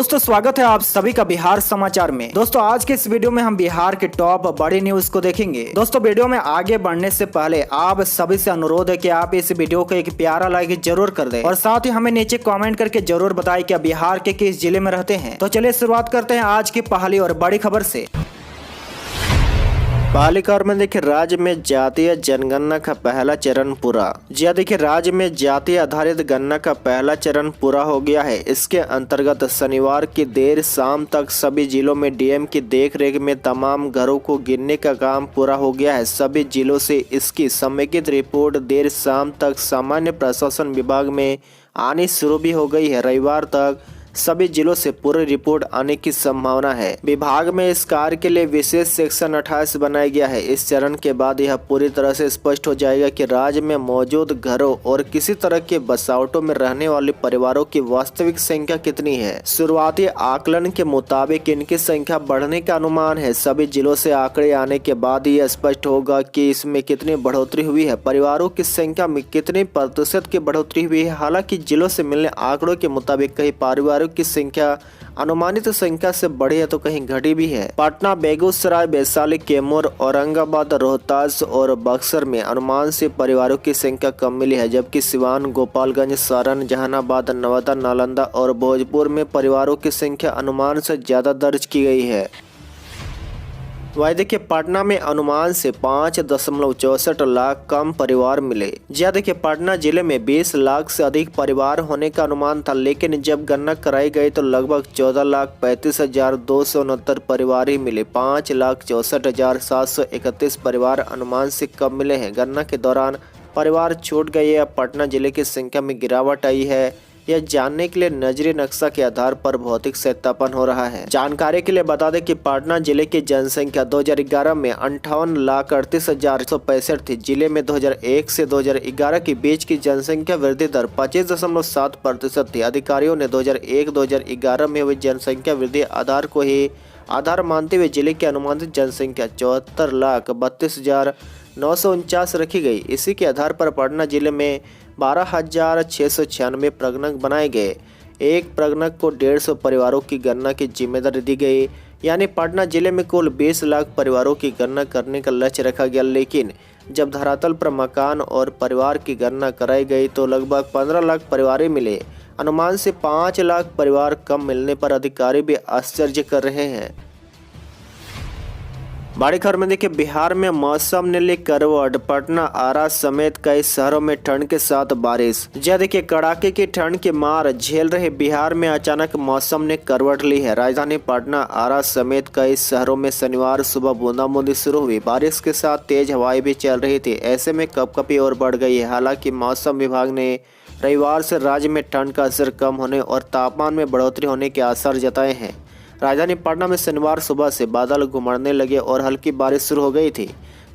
दोस्तों स्वागत है आप सभी का बिहार समाचार में। दोस्तों आज के इस वीडियो में हम बिहार के टॉप बड़ी न्यूज को देखेंगे। दोस्तों वीडियो में आगे बढ़ने से पहले आप सभी से अनुरोध है कि आप इस वीडियो को एक प्यारा लाइक जरूर कर दें और साथ ही हमें नीचे कमेंट करके जरूर बताएं कि आप बिहार के किस जिले में रहते हैं। तो चलिए शुरुआत करते हैं आज की पहली और बड़ी खबर से। पहली खबर में देखिए, राज्य में जातीय जनगणना का पहला चरण पूरा। जी देखिए, राज्य में जातीय आधारित गणना का पहला चरण पूरा हो गया है। इसके अंतर्गत शनिवार की देर शाम तक सभी जिलों में डीएम की देखरेख में तमाम घरों को गिनने का काम पूरा हो गया है। सभी जिलों से इसकी समेकित रिपोर्ट देर शाम तक सामान्य प्रशासन विभाग में आनी शुरू भी हो गई है। रविवार तक सभी जिलों से पूरी रिपोर्ट आने की संभावना है। विभाग में इस कार्य के लिए विशेष सेक्शन 28 बनाया गया है। इस चरण के बाद यह पूरी तरह से स्पष्ट हो जाएगा कि राज्य में मौजूद घरों और किसी तरह के बसावटों में रहने वाले परिवारों की वास्तविक संख्या कितनी है। शुरुआती आकलन के मुताबिक इनकी संख्या बढ़ने का अनुमान है। सभी जिलों से आंकड़े आने के बाद यह स्पष्ट होगा कि इसमें कितनी बढ़ोतरी हुई है, परिवारों की संख्या में कितने प्रतिशत की बढ़ोतरी हुई है। हालांकि जिलों से मिलने आंकड़ों के मुताबिक कई परिवारों की संख्या अनुमानित संख्या से बढ़ी है तो कहीं घटी भी है। पटना, बेगूसराय, वैशाली, कैमूर, औरंगाबाद, रोहतास और बक्सर में अनुमान से परिवारों की संख्या कम मिली है, जबकि सिवान, गोपालगंज, सारण, जहानाबाद, नवादा, नालंदा और भोजपुर में परिवारों की संख्या अनुमान से ज्यादा दर्ज की गई है। वही देखिए, पटना में अनुमान से 5.64 लाख कम परिवार मिले। जी देखिए, पटना जिले में 20 लाख से अधिक परिवार होने का अनुमान था, लेकिन जब गणना कराई गई तो लगभग 14,35,269 परिवार ही मिले। 5,64,731 परिवार अनुमान से कम मिले हैं। गणना के दौरान परिवार छूट गए या पटना जिले की संख्या में गिरावट आई है, यह जानने के लिए नजरी नक्शा के आधार पर भौतिक सत्यापन हो रहा है। जानकारी के लिए बता दें कि पटना जिले की जनसंख्या 2011 में 58,38,165 थी। जिले में 2001 से 2011 के बीच की जनसंख्या वृद्धि दर 25.7% थी। अधिकारियों ने 2001-2011 में हुई जनसंख्या वृद्धि आधार को ही आधार मानते हुए जिले की अनुमानित जनसंख्या 74,32,949 रखी गई। इसी के आधार पर पटना जिले में 12,696 प्रगणक बनाए गए। एक प्रगणक को 150 परिवारों की गणना की जिम्मेदारी दी गई, यानी पटना जिले में कुल 20 लाख परिवारों की गणना करने का लक्ष्य रखा गया। लेकिन जब धरातल पर मकान और परिवार की गणना कराई गई तो लगभग 15 लाख परिवार मिले। अनुमान से 5 लाख परिवार कम मिलने पर अधिकारी भी आश्चर्य कर रहे हैं। बड़ी खबर में देखिए, बिहार में मौसम ने ली करवट। पटना, आरा समेत कई शहरों में ठंड के साथ बारिश। जी देखिए, कड़ाके की ठंड की मार झेल रहे बिहार में अचानक मौसम ने करवट ली है। राजधानी पटना, आरा समेत कई शहरों में शनिवार सुबह बूंदाबांदी शुरू हुई। बारिश के साथ तेज हवाएं भी चल रही थी। ऐसे में कपकपी और बढ़ गई है। हालांकि मौसम विभाग ने रविवार से राज्य में ठंड का असर कम होने और तापमान में बढ़ोतरी होने के आसार जताए हैं। राजधानी पटना में शनिवार सुबह से बादल घुमड़ने लगे और हल्की बारिश शुरू हो गई थी।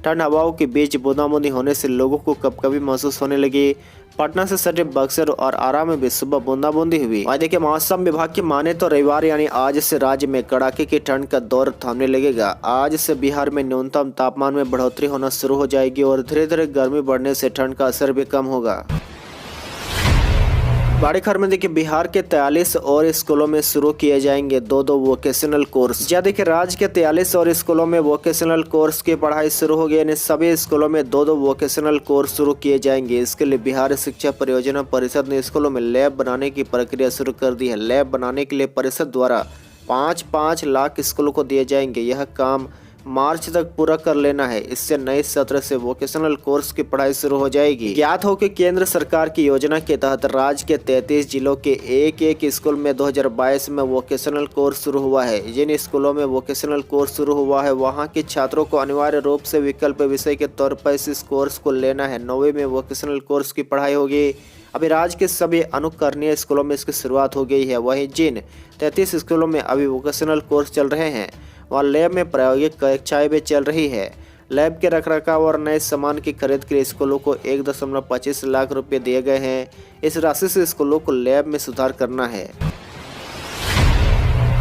ठंड हवाओं के बीच बूंदाबांदी होने से लोगों को कपकपी महसूस होने लगी। पटना से सटे बक्सर और आरा में भी सुबह बूंदाबांदी हुई। वहीं देखिए, मौसम विभाग की माने तो रविवार यानी आज से राज्य में कड़ाके की ठंड का दौर थमने लगेगा। आज से बिहार में न्यूनतम तापमान में बढ़ोतरी होना शुरू हो जाएगी और धीरे धीरे गर्मी बढ़ने से ठंड का असर भी कम होगा। बड़ी खबर में देखिए, बिहार के 43 और स्कूलों में शुरू किए जाएंगे 2 वोकेशनल कोर्स। जी देखिए, राज्य के 43 और स्कूलों में वोकेशनल कोर्स की पढ़ाई शुरू हो गई। सभी स्कूलों में 2 वोकेशनल कोर्स शुरू किए जाएंगे। इसके लिए बिहार शिक्षा परियोजना परिषद ने स्कूलों में लैब बनाने की प्रक्रिया शुरू कर दी है। लैब बनाने के लिए परिषद द्वारा 5-5 लाख स्कूलों को दिए जाएंगे। यह काम मार्च तक पूरा कर लेना है। इससे नए सत्र से वोकेशनल कोर्स की पढ़ाई शुरू हो जाएगी। ज्ञात हो कि केंद्र सरकार की योजना के तहत राज्य के 33 जिलों के एक स्कूल में 2022 में वोकेशनल कोर्स शुरू हुआ है। जिन स्कूलों में वोकेशनल कोर्स शुरू हुआ है वहां के छात्रों को अनिवार्य रूप से विकल्प विषय के तौर पर इस कोर्स को लेना है। 9वीं में वोकेशनल कोर्स की पढ़ाई होगी। अभी राज्य के सभी अनुकरणीय स्कूलों में इसकी शुरुआत हो गई है। वहीं जिन 33 स्कूलों में अभी वोकेशनल कोर्स चल रहे हैं वहाँ लैब में प्रायोगिक कक्षाएं भी चल रही है। लैब के रखरखाव और नए सामान की खरीद के लिए स्कूलों को 1.25 लाख रुपए दिए गए हैं। इस राशि से स्कूलों को लैब में सुधार करना है।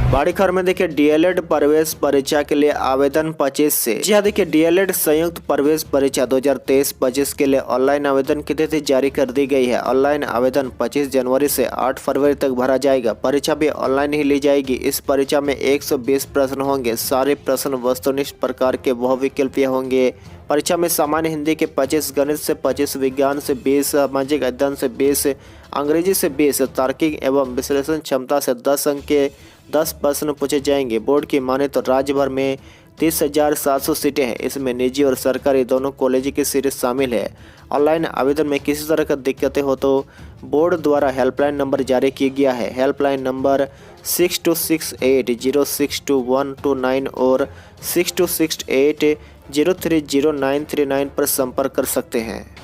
बड़ी खबर में देखिए डीएलएड प्रवेश परीक्षा के लिए आवेदन 25 से। जी हाँ, देखिए डीएलएड संयुक्त प्रवेश परीक्षा 2023-25 के लिए ऑनलाइन आवेदन की तिथि जारी कर दी गई है। ऑनलाइन आवेदन 25 जनवरी से 8 फरवरी तक भरा जाएगा। परीक्षा भी ऑनलाइन ही ली जाएगी। इस परीक्षा में 120 प्रश्न होंगे। सारे प्रश्न वस्तुनिष्ठ प्रकार के बहुविकल्पीय होंगे। परीक्षा में सामान्य हिंदी के 25, गणित से 25, विज्ञान से 20, सामाजिक अध्ययन से 20, अंग्रेजी से 20, तार्किक एवं विश्लेषण क्षमता से 10 अंक के 10 प्रश्न पूछे जाएंगे। बोर्ड की माने तो राज्य भर में 30,700 सीटें हैं। इसमें निजी और सरकारी दोनों कॉलेज की सीटें शामिल है। ऑनलाइन आवेदन में किसी तरह का दिक्कतें हो तो बोर्ड द्वारा हेल्पलाइन नंबर जारी किया गया है। हेल्पलाइन नंबर 6268062129 और 6268030939 पर संपर्क कर सकते हैं।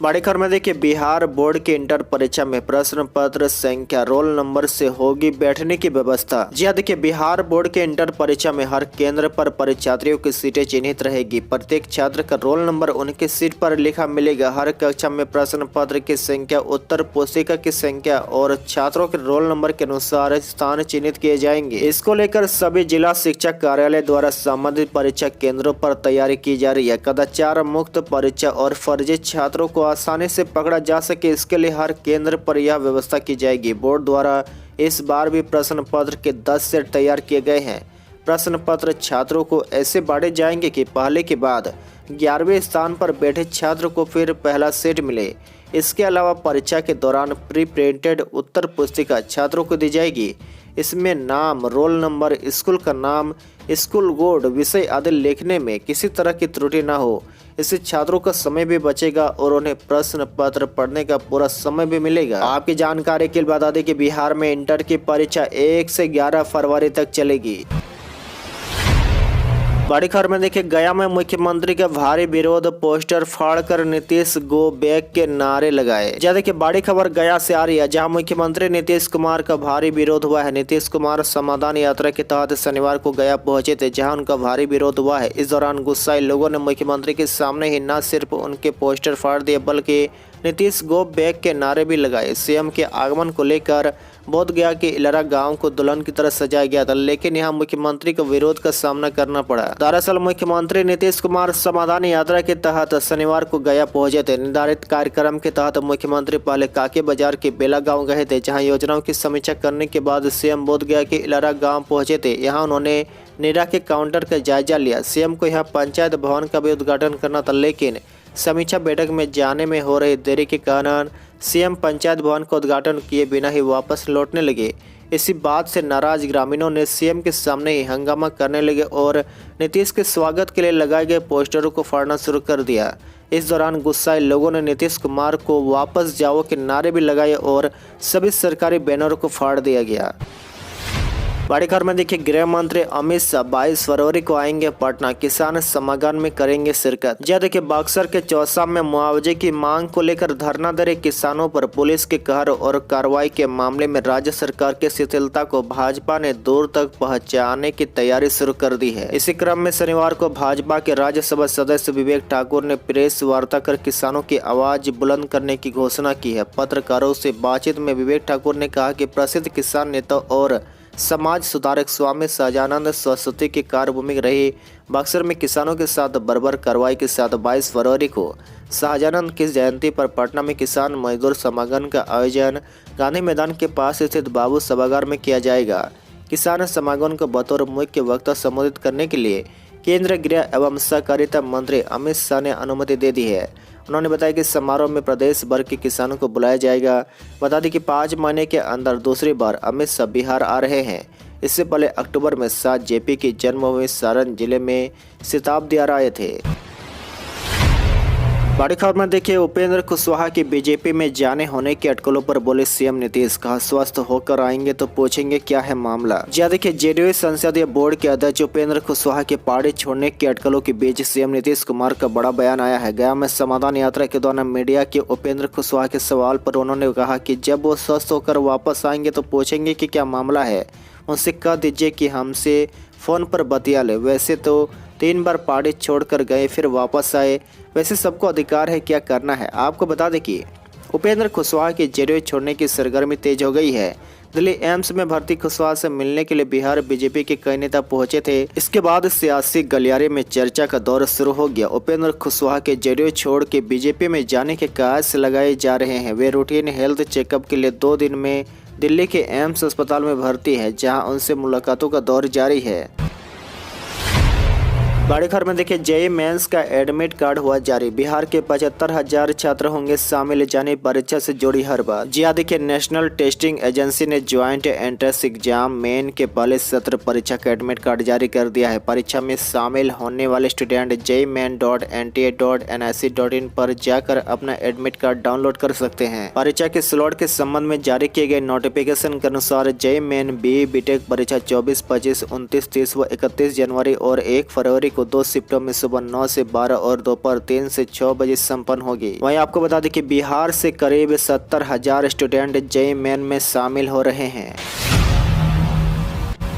बड़ी खबर में देखिए बिहार बोर्ड के इंटर परीक्षा में प्रश्न पत्र संख्या रोल नंबर से होगी बैठने की व्यवस्था। जी हाँ, देखिए बिहार बोर्ड के इंटर परीक्षा में हर केंद्र पर परीक्षार्थियों की सीटें चिन्हित रहेगी। प्रत्येक छात्र का रोल नंबर उनकी सीट पर लिखा मिलेगा। हर कक्षा में प्रश्न पत्र की संख्या, उत्तर पुस्तिका की संख्या और छात्रों के रोल नंबर के अनुसार स्थान चिन्हित किए जाएंगे। इसको लेकर सभी जिला शिक्षा कार्यालय द्वारा संबंधित परीक्षा केंद्रों पर तैयारी की जा रही है। कदाचार मुक्त परीक्षा और फर्जी छात्रों को आसानी से पकड़ा जा सके, इसके लिए हर केंद्र पर यह व्यवस्था की जाएगी। बोर्ड द्वारा इस बार भी प्रश्न पत्र के 10 सेट तैयार किए गए हैं। प्रश्न पत्र छात्रों को ऐसे बांटे जाएंगे कि पहले के बाद 11वें स्थान पर बैठे छात्र को फिर पहला सेट मिले। इसके अलावा परीक्षा के दौरान प्री प्रिंटेड उत्तर पुस्तिका छात्रों को दी जाएगी। इसमें नाम, रोल नंबर, स्कूल का नाम, स्कूल कोड, विषय आदि लिखने में किसी तरह की त्रुटि न हो। इससे छात्रों का समय भी बचेगा और उन्हें प्रश्न पत्र पढ़ने का पूरा समय भी मिलेगा। आपकी जानकारी के लिए बता दें कि बिहार में इंटर की परीक्षा 1 से 11 फरवरी तक चलेगी। बड़ी खबर में देखिए गया में मुख्यमंत्री का भारी विरोध, पोस्टर फाड़कर नीतीश गो बैक के नारे लगाए। जहाँ देखिए बड़ी खबर गया से आ रही है, जहां मुख्यमंत्री नीतीश कुमार का भारी विरोध हुआ है। नीतीश कुमार समाधान यात्रा के तहत शनिवार को गया पहुंचे थे, जहां उनका भारी विरोध हुआ है। इस दौरान गुस्साए लोगों ने मुख्यमंत्री के सामने ही न सिर्फ उनके पोस्टर फाड़ दिए बल्कि नीतीश गो बैक के नारे भी लगाए। सीएम के आगमन को लेकर बोधगया के इलारा गांव को दुल्हन की तरह सजाया गया था, लेकिन यहां मुख्यमंत्री को विरोध का सामना करना पड़ा। दरअसल मुख्यमंत्री नीतीश कुमार समाधान यात्रा के तहत शनिवार को गया पहुंचे थे। निर्धारित कार्यक्रम के तहत मुख्यमंत्री पहले काके बाजार के बेला गांव गए थे, जहां योजनाओं की समीक्षा करने के बाद सीएम बोधगया के इलारा गाँव पहुंचे थे। यहाँ उन्होंने नीरा के काउंटर का जायजा लिया। सीएम को यहाँ पंचायत भवन का भी उद्घाटन करना था, लेकिन समीक्षा बैठक में जाने में हो रही देरी के कारण सीएम पंचायत भवन का उद्घाटन किए बिना ही वापस लौटने लगे। इसी बात से नाराज ग्रामीणों ने सीएम के सामने ही हंगामा करने लगे और नीतीश के स्वागत के लिए लगाए गए पोस्टरों को फाड़ना शुरू कर दिया। इस दौरान गुस्साए लोगों ने नीतीश कुमार को वापस जाओ के नारे भी लगाए और सभी सरकारी बैनरों को फाड़ दिया गया। बड़ी खबर में देखिए गृह मंत्री अमित शाह 22 फरवरी को आएंगे पटना, किसान समागम में करेंगे शिरकत। जहाँ देखिए बक्सर के चौसा में मुआवजे की मांग को लेकर धरना दे रहे किसानों पर पुलिस के कहर और कार्रवाई के मामले में राज्य सरकार की शिथिलता को भाजपा ने दूर तक पहुंचाने की तैयारी शुरू कर दी है। इसी क्रम में शनिवार को भाजपा के राज्यसभा सदस्य विवेक ठाकुर ने प्रेस वार्ता कर किसानों की आवाज बुलंद करने की घोषणा की है। पत्रकारों से बातचीत में विवेक ठाकुर ने कहा कि प्रसिद्ध किसान नेता और समाज सुधारक स्वामी सहजानंद सरस्वती की कार्यभूमि रही बक्सर में किसानों के साथ बर्बर कार्रवाई के साथ 22 फरवरी को सहजानंद की जयंती पर पटना में किसान मजदूर समागम का आयोजन गांधी मैदान के पास स्थित बाबू सभागार में किया जाएगा। किसान समागम को बतौर मुख्य वक्ता संबोधित करने के लिए केंद्रीय गृह एवं सहकारिता मंत्री अमित शाह ने अनुमति दे दी है। उन्होंने बताया कि समारोह में प्रदेश भर के किसानों को बुलाया जाएगा। बता दें कि 5 महीने के अंदर दूसरी बार अमित शाह बिहार आ रहे हैं। इससे पहले अक्टूबर में 7 जेपी की जन्मभूमि सारण जिले में शताब्दी आए थे। बड़ी खबर में देखिए उपेंद्र कुशवाहा की बीजेपी में जाने होने की अटकलों पर बोले सीएम नीतीश, कहा स्वस्थ होकर आएंगे तो पूछेंगे क्या है मामला। जी देखिए जेडीयू संसदीय बोर्ड के अध्यक्ष उपेंद्र कुशवाहा के पार्टी छोड़ने की अटकलों के बीच सीएम नीतीश कुमार का बड़ा बयान आया है। गया में समाधान यात्रा के दौरान मीडिया के उपेंद्र कुशवाहा के सवाल पर उन्होंने कहा कि जब वो स्वस्थ होकर वापस आएंगे तो पूछेंगे कि क्या मामला है। उनसे कह दीजिए कि हमसे फोन पर बतिया ले। वैसे तो 3 बार पार्टी छोड़कर गए फिर वापस आए, वैसे सबको अधिकार है क्या करना है। आपको बता दें कि उपेंद्र कुशवाहा की जेडीयू छोड़ने की सरगर्मी तेज हो गई है। दिल्ली एम्स में भर्ती कुशवाहा से मिलने के लिए बिहार बीजेपी के कई नेता पहुंचे थे। इसके बाद सियासी गलियारे में चर्चा का दौर शुरू हो गया। उपेंद्र कुशवाहा के जेडीयू छोड़ के बीजेपी में जाने के कयास लगाए जा रहे हैं। वे रूटीन हेल्थ चेकअप के लिए 2 दिन में दिल्ली के एम्स अस्पताल में भर्ती है, जहां उनसे मुलाकातों का दौर जारी है। बड़ी खबर में देखिए, जेईई मेंस का एडमिट कार्ड हुआ जारी। बिहार के 75,000 छात्र होंगे शामिल, जाने परीक्षा से जुड़ी हर बात। जी हाँ, देखिए, नेशनल टेस्टिंग एजेंसी ने ज्वाइंट एंट्रेंस एग्जाम मेन के पहले सत्र परीक्षा का एडमिट कार्ड जारी कर दिया है। परीक्षा में शामिल होने वाले स्टूडेंट jeimain.nta.nic.in पर जाकर अपना एडमिट कार्ड डाउनलोड कर सकते हैं। परीक्षा के स्लॉट के संबंध में जारी किए गए नोटिफिकेशन के अनुसार जेईई मेन BE बीटेक परीक्षा 24, 25, 29, 30 व 31 जनवरी और 1 फरवरी 2 शिफ्टों में सुबह 9 से 12 और दोपहर 3 से 6 बजे संपन्न होगी। वहीं आपको बता दें कि बिहार से करीब 70,000 स्टूडेंट जेईई मेन में शामिल हो रहे हैं।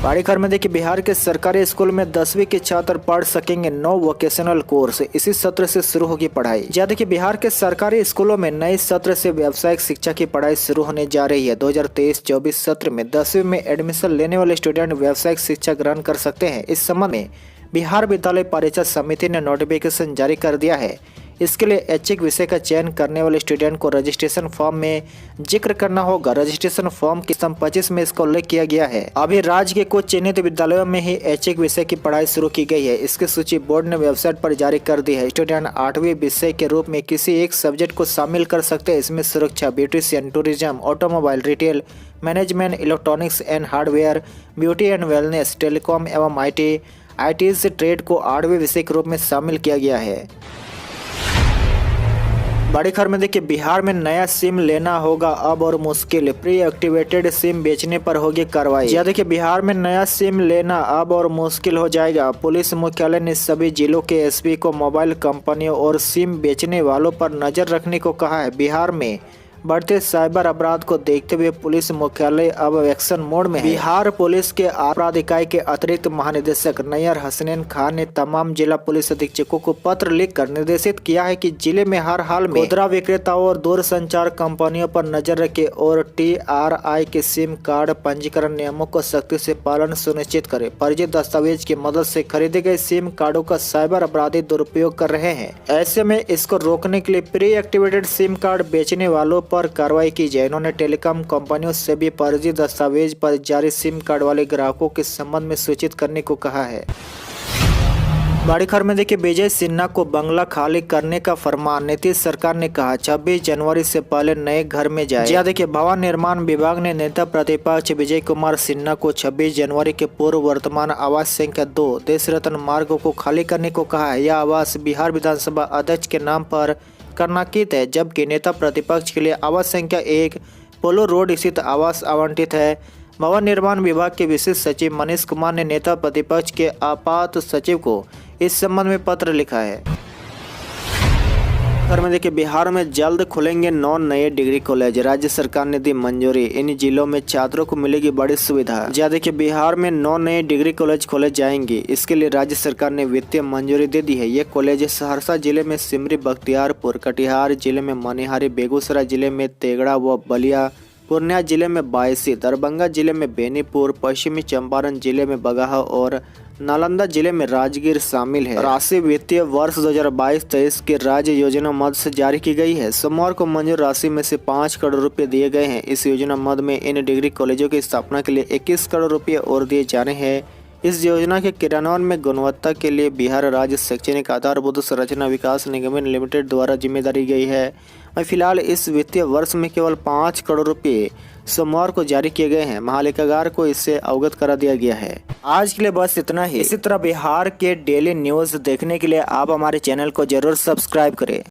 बड़ी खबर में देखिए, बिहार के सरकारी स्कूल में 10वीं के छात्र पढ़ सकेंगे 9 वोकेशनल कोर्स। इसी सत्र से शुरू होगी पढ़ाई। जी देखिए, बिहार के सरकारी स्कूलों में नए सत्र से व्यावसायिक शिक्षा की पढ़ाई शुरू होने जा रही है। 2023-24 सत्र में 10वीं में एडमिशन लेने वाले स्टूडेंट व्यावसायिक शिक्षा ग्रहण कर सकते हैं। इस संबंध में बिहार विद्यालय परीक्षा समिति ने नोटिफिकेशन जारी कर दिया है। इसके लिए ऐच्छिक विषय का चयन करने वाले स्टूडेंट को रजिस्ट्रेशन फॉर्म में जिक्र करना होगा। रजिस्ट्रेशन फॉर्म की स्तंभ 25 में इसका उल्लेख किया गया है। अभी राज्य के कुछ चिन्हित विद्यालयों में ही ऐच्छिक विषय की पढ़ाई शुरू की गई है। इसकी सूची बोर्ड ने वेबसाइट पर जारी कर दी है। स्टूडेंट 8वीं विषय के रूप में किसी एक सब्जेक्ट को शामिल कर सकते हैं। इसमें सुरक्षा, beautician, tourism, automobile, retail management, electronics and hardware, beauty and wellness, telecom एवं IT से ट्रेड को 8वें विषय के रूप में शामिल किया गया है। बड़ी खबर में देखिए, बिहार में नया सिम लेना होगा अब और मुश्किल। प्री एक्टिवेटेड सिम बेचने पर होगी कार्रवाई। जी देखिए, बिहार में नया सिम लेना अब और मुश्किल हो जाएगा। पुलिस मुख्यालय ने सभी जिलों के SP को मोबाइल कंपनियों और सिम बेचने वालों पर नजर रखने को कहा है। बिहार में बढ़ते साइबर अपराध को देखते हुए पुलिस मुख्यालय अब एक्शन मोड में है। बिहार पुलिस के अपराध इकाई के अतिरिक्त महानिदेशक नैयर हसनैन खान ने तमाम जिला पुलिस अधीक्षकों को पत्र लिखकर निर्देशित किया है कि जिले में हर हाल में खुदरा विक्रेताओं और दूरसंचार कंपनियों पर नजर रखे और TRI के सिम कार्ड पंजीकरण नियमों को सख्ती से पालन सुनिश्चित करे। फर्जी दस्तावेज की मदद से खरीदे गए सिम कार्डों का साइबर अपराधी दुरुपयोग कर रहे हैं। ऐसे में इसको रोकने के लिए प्री एक्टिवेटेड सिम कार्ड बेचने वालों पर कार्रवाई की जाए। इन्होंने टेलीकॉम कंपनियों से भी फर्जी दस्तावेज पर जारी सिम कार्ड वाले ग्राहकों के संबंध में सूचित करने को कहा है। बड़ी खबर में देखिए, विजय सिन्हा को बंगला खाली करने का फरमान। नीतीश सरकार ने कहा 26 जनवरी से पहले नए घर में जाए। जी देखिए, भवन निर्माण विभाग ने नेता प्रतिपक्ष विजय कुमार सिन्हा को 26 जनवरी के पूर्व वर्तमान आवास संख्या 2 देश रत्न मार्ग को खाली करने को कहा है। यह आवास बिहार विधानसभा अध्यक्ष के नाम पर करनाकित है, जबकि नेता प्रतिपक्ष के लिए आवास संख्या 1 पोलो रोड स्थित आवास आवंटित है। भवन निर्माण विभाग के विशेष सचिव मनीष कुमार ने नेता प्रतिपक्ष के आपात सचिव को इस संबंध में पत्र लिखा है। खबर में देखिए, बिहार में जल्द खुलेंगे 9 नए डिग्री कॉलेज। राज्य सरकार ने दी मंजूरी। इन जिलों में छात्रों को मिलेगी बड़ी सुविधा। जी देखिए, बिहार में 9 नए डिग्री कॉलेज खोले जाएंगे। इसके लिए राज्य सरकार ने वित्तीय मंजूरी दे दी है। ये कॉलेज सहरसा जिले में सिमरी, बख्तियारपुर, कटिहार जिले में मनिहारी, बेगूसराय जिले में तेगड़ा व बलिया, पूर्णिया जिले में बायसी, दरभंगा जिले में बेनीपुर, पश्चिमी चंपारण जिले में बगहा और नालंदा जिले में राजगीर शामिल है। राशि वित्तीय वर्ष 2022-23 की राज्य योजना मद से जारी की गई है। सोमवार को मंजूर राशि में से 5 करोड़ रुपए दिए गए हैं। इस योजना मद में इन डिग्री कॉलेजों की स्थापना के लिए 21 करोड़ रुपए और दिए जाने हैं। इस योजना के क्रियान्वयन में गुणवत्ता के लिए बिहार राज्य शैक्षणिक आधारभूत संरचना विकास निगम लिमिटेड द्वारा जिम्मेदारी गई है। फिलहाल इस वित्तीय वर्ष में केवल 5 करोड़ रुपए सोमवार को जारी किए गए हैं। महालेखागार को इससे अवगत करा दिया गया है। आज के लिए बस इतना ही। इसी तरह बिहार के डेली न्यूज देखने के लिए आप हमारे चैनल को जरूर सब्सक्राइब करें।